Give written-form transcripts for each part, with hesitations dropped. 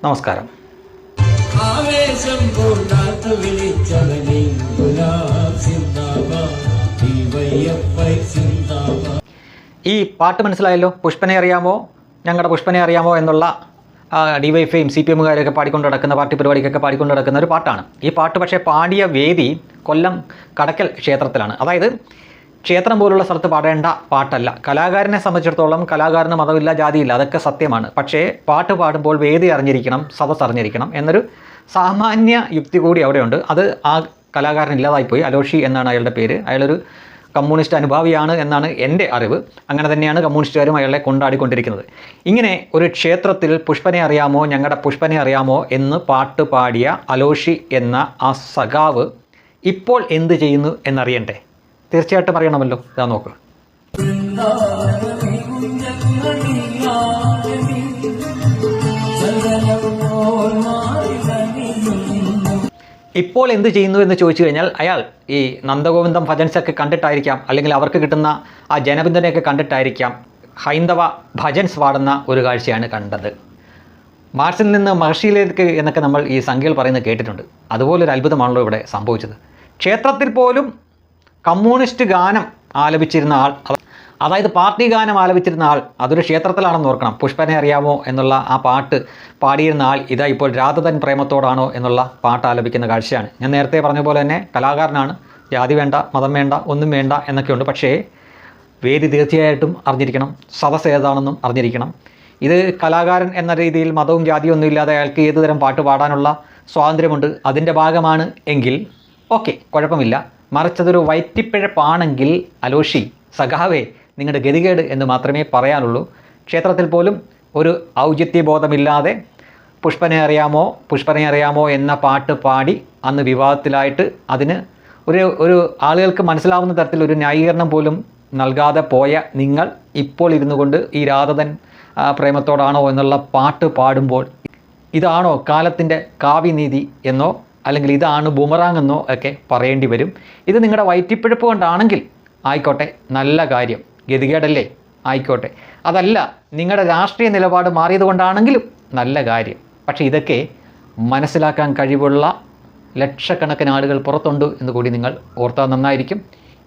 നമസ്കാരം. ഈ പാട്ട് മനസ്സിലായല്ലോ. പുഷ്പനെ അറിയാമോ, ഞങ്ങളുടെ പുഷ്പനെ അറിയാമോ എന്നുള്ള ഡിവൈഎഫ്ഐയും CPM-കാരൊക്കെ പാടിക്കൊണ്ട് നടക്കുന്ന പാർട്ടി പരിപാടിക്കൊക്കെ പാടിക്കൊണ്ട് നടക്കുന്ന ഒരു പാട്ടാണ്. ഈ പാട്ട് പക്ഷേ പാടിയ വേദി കൊല്ലം കടക്കൽ ക്ഷേത്രത്തിലാണ്. അതായത് ക്ഷേത്രം പോലുള്ള സ്ഥലത്ത് പാടേണ്ട പാട്ടല്ല. കലാകാരനെ സംബന്ധിച്ചിടത്തോളം കലാകാരന് മതമില്ല, ജാതിയില്ല, അതൊക്കെ സത്യമാണ്. പക്ഷേ പാട്ട് പാടുമ്പോൾ വേദി അറിഞ്ഞിരിക്കണം, സദസ് അറിഞ്ഞിരിക്കണം എന്നൊരു സാമാന്യ യുക്തി കൂടി അവിടെയുണ്ട്. അത് ആ കലാകാരൻ ഇല്ലാതായിപ്പോയി. അലോഷി എന്നാണ് അയാളുടെ പേര്. അയാളൊരു കമ്മ്യൂണിസ്റ്റ് അനുഭാവിയാണ് എന്നാണ് എൻ്റെ അറിവ്. അങ്ങനെ തന്നെയാണ് കമ്മ്യൂണിസ്റ്റുകാരും അയാളെ കൊണ്ടാടിക്കൊണ്ടിരിക്കുന്നത്. ഇങ്ങനെ ഒരു ക്ഷേത്രത്തിൽ പുഷ്പനെ അറിയാമോ, ഞങ്ങളുടെ പുഷ്പനെ അറിയാമോ എന്ന് പാട്ട് പാടിയ അലോഷി എന്ന ആ സഖാവ് ഇപ്പോൾ എന്ത് ചെയ്യുന്നു എന്നറിയണ്ടേ? തീർച്ചയായിട്ടും അറിയണമല്ലോ. ഇതാ നോക്ക്. ഇപ്പോൾ എന്ത് ചെയ്യുന്നു എന്ന് ചോദിച്ചു കഴിഞ്ഞാൽ അയാൾ ഈ നന്ദഗോവിന്ദം ഭജൻസൊക്കെ കണ്ടിട്ടായിരിക്കാം, അല്ലെങ്കിൽ അവർക്ക് കിട്ടുന്ന ആ ജനപിന്തുണയൊക്കെ കണ്ടിട്ടായിരിക്കാം ഹൈന്ദവ ഭജൻസ് പാടുന്ന ഒരു കാഴ്ചയാണ് കണ്ടത്. മാർസിൽ നിന്ന് മഹർഷിയിലേക്ക് എന്നൊക്കെ നമ്മൾ ഈ സംഖ്യകൾ പറയുന്നത് കേട്ടിട്ടുണ്ട്. അതുപോലൊരു അത്ഭുതമാണല്ലോ ഇവിടെ സംഭവിച്ചത്. ക്ഷേത്രത്തിൽ പോലും കമ്മ്യൂണിസ്റ്റ് ഗാനം ആലപിച്ചിരുന്ന ആൾ, അതായത് പാർട്ടി ഗാനം ആലപിച്ചിരുന്ന ആൾ, അതൊരു ക്ഷേത്രത്തിലാണെന്ന് ഓർക്കണം. പുഷ്പനെ അറിയാമോ എന്നുള്ള ആ പാട്ട് പാടിയിരുന്ന ആൾ ഇതാ ഇപ്പോൾ രാധതൻ പ്രേമത്തോടാണോ എന്നുള്ള പാട്ട് ആലപിക്കുന്ന കാഴ്ചയാണ്. ഞാൻ നേരത്തെ പറഞ്ഞ പോലെ തന്നെ കലാകാരനാണ്, ജാതി വേണ്ട, മതം വേണ്ട, ഒന്നും വേണ്ട എന്നൊക്കെയുണ്ട്. പക്ഷേ വേദി തീർച്ചയായിട്ടും അറിഞ്ഞിരിക്കണം, സദസ് ഏതാണെന്നും അറിഞ്ഞിരിക്കണം. ഇത് കലാകാരൻ എന്ന രീതിയിൽ മതവും ജാതിയും ഒന്നും ഇല്ലാതെ അയാൾക്ക് ഏതുതരം പാട്ട് പാടാനുള്ള സ്വാതന്ത്ര്യമുണ്ട്. അതിൻ്റെ ഭാഗമാണ് എങ്കിൽ ഓക്കെ, കുഴപ്പമില്ല. മറിച്ചതൊരു വയറ്റിപ്പിഴപ്പാണെങ്കിൽ അലോഷി സഖാവേ, നിങ്ങളുടെ ഗതികേട് എന്ന് മാത്രമേ പറയാനുള്ളൂ. ക്ഷേത്രത്തിൽ പോലും ഒരു ഔചിത്യബോധമില്ലാതെ പുഷ്പനെ അറിയാമോ എന്ന പാട്ട് പാടി അന്ന് വിവാദത്തിലായിട്ട് അതിന് ഒരു ആളുകൾക്ക് മനസ്സിലാവുന്ന തരത്തിൽ ഒരു ന്യായീകരണം പോലും നൽകാതെ പോയ നിങ്ങൾ ഇപ്പോൾ ഇരുന്നു കൊണ്ട് ഈ രാധതൻ പ്രേമത്തോടാണോ എന്നുള്ള പാട്ട് പാടുമ്പോൾ ഇതാണോ കാലത്തിൻ്റെ കാവ്യനീതി എന്നോ അല്ലെങ്കിൽ ഇതാണ് ബൂമറാങ് എന്നോ ഒക്കെ പറയേണ്ടി വരും. ഇത് നിങ്ങളുടെ വയറ്റിപ്പിഴപ്പ് കൊണ്ടാണെങ്കിൽ ആയിക്കോട്ടെ, നല്ല കാര്യം, ഗതികേടല്ലേ, ആയിക്കോട്ടെ. അതല്ല, നിങ്ങളുടെ രാഷ്ട്രീയ നിലപാട് മാറിയത് കൊണ്ടാണെങ്കിലും നല്ല കാര്യം. പക്ഷേ ഇതൊക്കെ മനസ്സിലാക്കാൻ കഴിവുള്ള ലക്ഷക്കണക്കിന് ആളുകൾ പുറത്തുണ്ട് എന്ന് കൂടി നിങ്ങൾ ഓർത്താൽ നന്നായിരിക്കും.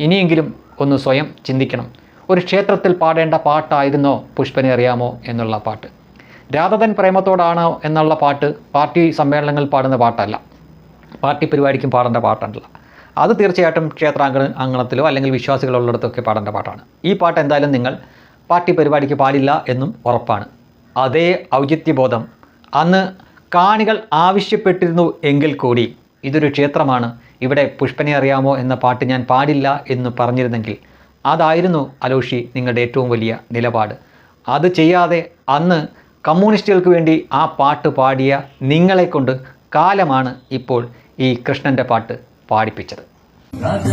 ഇനിയെങ്കിലും ഒന്ന് സ്വയം ചിന്തിക്കണം. ഒരു ക്ഷേത്രത്തിൽ പാടേണ്ട പാട്ടായിരുന്നോ പുഷ്പനെ അറിയാമോ എന്നുള്ള പാട്ട്? രാധതൻ പ്രേമത്തോടാണോ എന്നുള്ള പാട്ട് പാർട്ടി സമ്മേളനങ്ങളിൽ പാടുന്ന പാട്ടല്ല, പാർട്ടി പരിപാടിക്കും പാടേണ്ട പാട്ടല്ല. അത് തീർച്ചയായിട്ടും ക്ഷേത്രാങ്കണത്തിലോ അല്ലെങ്കിൽ വിശ്വാസികളുള്ളിടത്തൊക്കെ പാടേണ്ട പാട്ടാണ്. ഈ പാട്ട് എന്തായാലും നിങ്ങൾ പാർട്ടി പരിപാടിക്ക് പാടില്ല എന്നും ഉറപ്പാണ്. അതേ ഔചിത്യബോധം അന്ന് കാണികൾ ആവശ്യപ്പെട്ടിരുന്നു എങ്കിൽ കൂടി ഇതൊരു ക്ഷേത്രമാണ്, ഇവിടെ പുഷ്പനെ അറിയാമോ എന്ന പാട്ട് ഞാൻ പാടില്ല എന്ന് പറഞ്ഞിരുന്നെങ്കിൽ അതായിരുന്നു അലോഷി നിങ്ങളുടെ ഏറ്റവും വലിയ നിലപാട്. അത് ചെയ്യാതെ അന്ന് കമ്മ്യൂണിസ്റ്റുകൾക്ക് വേണ്ടി ആ പാട്ട് പാടിയ നിങ്ങളെക്കൊണ്ട് കാലമാണ് ഇപ്പോൾ ഈ കൃഷ്ണൻ്റെ പാട്ട് പാടിപ്പിച്ചത്. രാധ